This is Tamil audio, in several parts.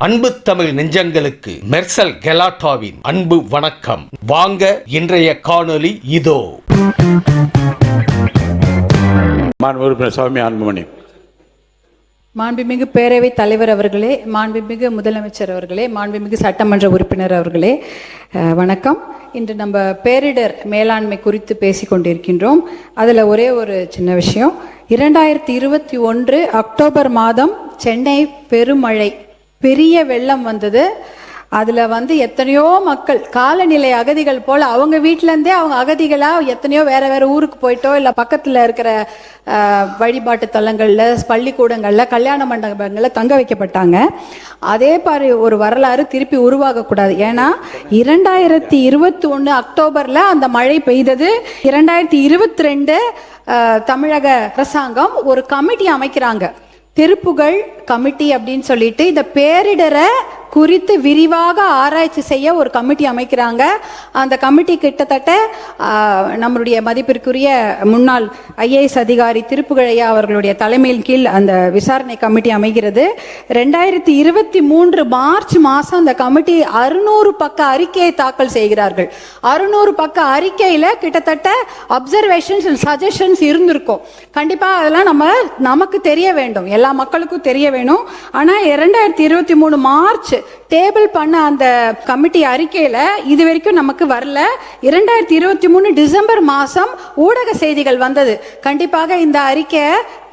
அன்பு தமிழ் நெஞ்சங்களுக்கு மெர்சல் கெலாட்டாவின் அன்பு வணக்கம். வாங்க இன்றைய காணொளி இதோ. சுவாமி அன்புமணி. மாண்புமிகு பேரவைத் தலைவர் அவர்களே, மாண்புமிகு முதலமைச்சர் அவர்களே, மாண்புமிகு சட்டமன்ற உறுப்பினர் அவர்களே, வணக்கம். இன்று நம்ம பேரிடர் மேலாண்மை குறித்து பேசிக்கொண்டிருக்கின்றோம். அதில் ஒரே ஒரு சின்ன விஷயம். 2021 அக்டோபர் மாதம் சென்னை பெருமழை, பெரிய வெள்ளம் வந்தது. அதில் எத்தனையோ மக்கள் காலநிலை அகதிகள் போல் அவங்க வீட்டிலேருந்தே அவங்க அகதிகளாக எத்தனையோ வேற வேற ஊருக்கு போயிட்டோ இல்லை பக்கத்தில் இருக்கிற வழிபாட்டு தலங்களில், பள்ளிக்கூடங்களில், கல்யாண மண்டபங்களில் தங்க வைக்கப்பட்டாங்க. அதே மாதிரி ஒரு வரலாறு திருப்பி உருவாகக்கூடாது. ஏன்னா 2021 அக்டோபரில் அந்த மழை பெய்தது. 2022 தமிழக அரசாங்கம் ஒரு கமிட்டி அமைக்கிறாங்க, திருப்புகழ் கமிட்டி அப்படின்னு சொல்லிட்டு. இந்த பேரிடரை குறித்து விரிவாக ஆராய்ச்சி செய்ய ஒரு கமிட்டி அமைக்கிறாங்க. அந்த கமிட்டி கிட்டத்தட்ட நம்மளுடைய மதிப்பிற்குரிய முன்னாள் IAS அதிகாரி திருப்புகழையா அவர்களுடைய தலைமையின் கீழ் அந்த விசாரணை கமிட்டி அமைகிறது. 2023 மார்ச் மாதம் அந்த கமிட்டி 600 பக்க அறிக்கையை தாக்கல் செய்கிறார்கள். 600 பக்க அறிக்கையில் கிட்டத்தட்ட அப்சர்வேஷன்ஸ் அண்ட் சஜஷன்ஸ் இருந்திருக்கும். கண்டிப்பாக அதெல்லாம் நமக்கு தெரிய வேண்டும், எல்லா மக்களுக்கும் தெரிய வேணும். ஆனால் 2023 மார்ச் டேபிள் பண்ண அந்த கமிட்டி அறிக்கையில இது வரைக்கும் நமக்கு வரல. 2023 டிசம்பர் மாசம் ஊடக செய்திகள் வந்தது. கண்டிப்பாக இந்த அறிக்கை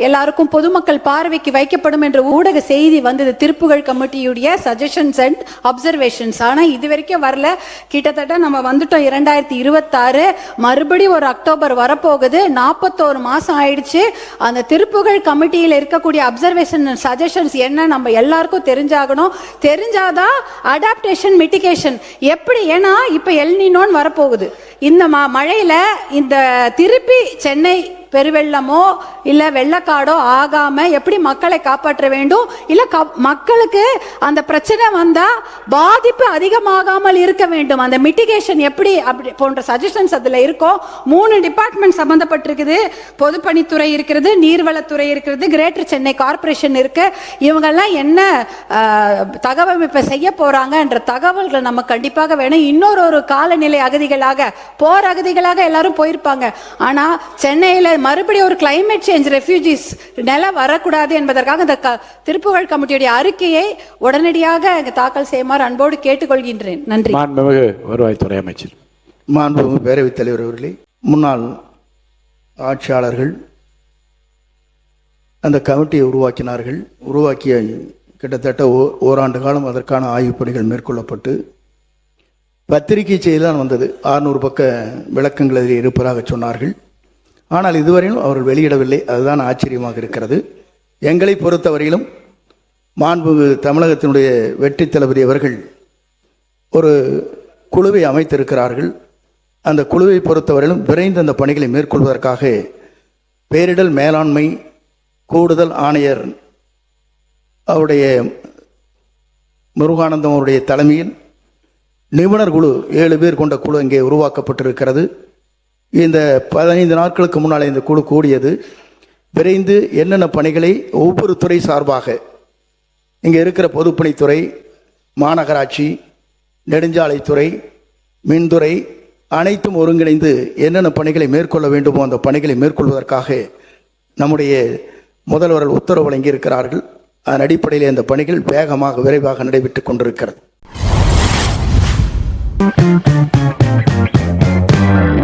எல்லாருக்கும் பொதுமக்கள் பார்வைக்கு வைக்கப்படும் என்ற ஊடக செய்தி வந்தது, திருப்புகழ் கமிட்டியுடைய சஜஷன்ஸ் அண்ட் அப்சர்வேஷன்ஸ். ஆனா இது வரைக்கும் வரல. கிட்டத்தட்ட நம்ம வந்துட்டோம் 2026, மறுபடியும் ஒரு அக்டோபர் வரப்போகுது. 41 மாசம் ஆயிடுச்சு. அந்த திருப்புகழ் கமிட்டியில் இருக்கக்கூடிய அப்சர்வேஷன் சஜஷன்ஸ் என்ன நம்ம எல்லாருக்கும் தெரிஞ்சாகணும். தெரிஞ்சாதான் அடாப்டேஷன் மிட்டிகேஷன் எப்படி. ஏன்னா இப்ப எல்னினோன்னு வரப்போகுது. இந்த மழையில இந்த திருப்பி சென்னை பெருவெள்ளமோ இல்ல வெள்ளக்காடோ ஆகாம எப்படி மக்களை காப்பாற்ற வேண்டும், இல்ல மக்களுக்கு அந்த பிரச்சனை வந்தா பாதிப்பு அதிகமாகாமல் இருக்க வேண்டும், அந்த மிட்டிகேஷன் எப்படி, அப்படி போன்ற சஜஷன்ஸ் அதுல இருக்கும். 3 டிபார்ட்மெண்ட் சம்பந்தப்பட்டிருக்குது. பொதுப்பணித்துறை இருக்கிறது, நீர்வளத்துறை இருக்கிறது, கிரேட்டர் சென்னை கார்பரேஷன் இருக்கு. இவங்கெல்லாம் என்ன தகவமைப்பை செய்ய போறாங்க என்ற தகவல்கள் நம்ம கண்டிப்பாக வேணும். இன்னொரு காலநிலை அகதிகளாக, போர் அகதிகளாக எல்லாரும் போயிருப்பாங்க. ஆனா சென்னையில மறுபடியும் ஒரு கிளைமேட் சேஞ்ச் ரெஃப்யூஜிஸ் நிலை வரக்கூடாது என்பதற்காக இந்த திருப்புகழ் கமிட்டியுடைய அறிக்கையை உடனடியாக தாக்கல் செய்யுமாறு அன்போடு கேட்டுக்கொள்கின்றேன். நன்றி. மாண்புமிகு வருவாய்த்துறை அமைச்சர். மாண்புமிகு பேரவைத் தலைவர் அவர்களே, முன்னாள் ஆட்சியாளர்கள் அந்த கமிட்டியை உருவாக்கினார்கள். உருவாக்கிய கிட்டத்தட்ட ஓராண்டு காலம் அதற்கான ஆய்வுப் பணிகள் மேற்கொள்ளப்பட்டு பத்திரிகை செய்திதான் வந்தது. 600 பக்க விளக்கங்கள் அதில் இருப்பதாக சொன்னார்கள். ஆனால் இதுவரையிலும் அவர்கள் வெளியிடவில்லை. அதுதான் ஆச்சரியமாக இருக்கிறது. எங்களை பொறுத்தவரையிலும் மாண்புமிகு தமிழகத்தினுடைய வெற்றி தளபதி அவர்கள் ஒரு குழுவை அமைத்திருக்கிறார்கள். அந்த குழுவை பொறுத்தவரையிலும் விரைந்து அந்த பணிகளை மேற்கொள்வதற்காக பேரிடர் மேலாண்மை கூடுதல் ஆணையர் அவருடைய முருகானந்தம் அவருடைய தலைமையில் நிபுணர் குழு 7 பேர் கொண்ட குழு இங்கே உருவாக்கப்பட்டிருக்கிறது. இந்த 15 நாட்களுக்கு முன்னால் இந்த குழு கூடியது. விரைந்து என்னென்ன பணிகளை ஒவ்வொரு துறை சார்பாக, இங்கே இருக்கிற பொதுப்பணித்துறை, மாநகராட்சி, நெடுஞ்சாலைத்துறை, மின்துறை அனைத்தும் ஒருங்கிணைந்து என்னென்ன பணிகளை மேற்கொள்ள வேண்டுமோ அந்த பணிகளை மேற்கொள்வதற்காக நம்முடைய முதல்வர்கள் உத்தரவு வழங்கியிருக்கிறார்கள். அதன் அடிப்படையில் இந்த பணிகள் வேகமாக விரைவாக நடைபெற்றுக் கொண்டிருக்கிறது.